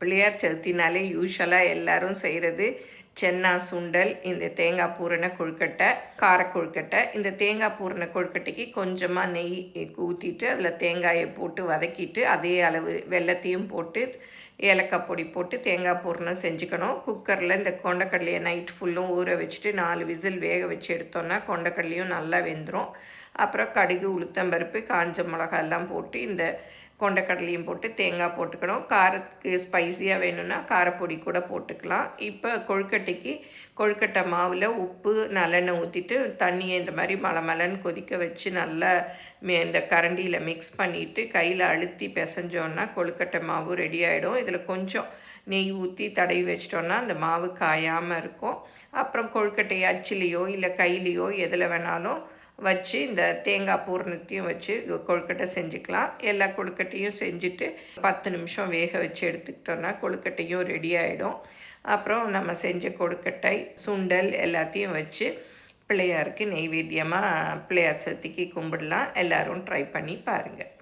பிள்ளையார் சதுர்த்தினாலே யூஸ்வலாக எல்லோரும் செய்கிறது சென்னா சுண்டல், இந்த தேங்காய் பூரண கொழுக்கட்டை, கார கொழுக்கட்டை. இந்த தேங்காய் பூரண கொழுக்கட்டைக்கு கொஞ்சமாக நெய் ஊற்றிட்டு அதில் தேங்காயை போட்டு வதக்கிட்டு அதே அளவு வெல்லத்தையும் போட்டு ஏலக்காய் பொடி போட்டு தேங்காய் பூரணம் செஞ்சுக்கணும். குக்கரில் இந்த கொண்டக்கடலையை நைட் ஃபுல்லும் ஊற வச்சுட்டு 4 விசில் வேக வச்சு எடுத்தோன்னா கொண்டக்கடலையும் நல்லா வெந்துடும். அப்புறம் கடுகு, உளுத்தம்பருப்பு, காஞ்ச மிளகாய் எல்லாம் போட்டு இந்த கொண்டக்கடலையும் போட்டு தேங்காய் போட்டுக்கணும். காரத்துக்கு ஸ்பைஸியாக வேணும்னா காரப்பொடி கூட போட்டுக்கலாம். இப்போ கொழுக்கட்டை மாவில் உப்பு, நல்லெண்ணெய் ஊற்றிட்டு தண்ணியை இந்த மாதிரி மலன்னு கொதிக்க வச்சு நல்லா இந்த கரண்டியில் மிக்ஸ் பண்ணிவிட்டு கையில் அழுத்தி பிசைஞ்சோன்னா கொழுக்கட்டை மாவு ரெடி ஆகிடும். இதில் கொஞ்சம் நெய் ஊற்றி தடவி வச்சிட்டோன்னா அந்த மாவு காயாமல் இருக்கும். அப்புறம் கொழுக்கட்டையை அச்சிலையோ இல்லை கையிலையோ எதில் வேணாலும் வச்சு இந்த தேங்காய் பூரணத்தையும் வச்சு கொழுக்கட்டை செஞ்சுக்கலாம். எல்லா கொழுக்கட்டையும் செஞ்சுட்டு 10 நிமிஷம் வேக வச்சு எடுத்துக்கிட்டோன்னா கொழுக்கட்டையும் ரெடி ஆகிடும். அப்புறம் நம்ம செஞ்ச கொழுக்கட்டை, சுண்டல் எல்லாத்தையும் வச்சு பிள்ளையாருக்கு நெய்வேத்தியமாக பிள்ளையார் சதுர்த்திக்கு கும்பிடலாம். எல்லோரும் ட்ரை பண்ணி பாருங்கள்.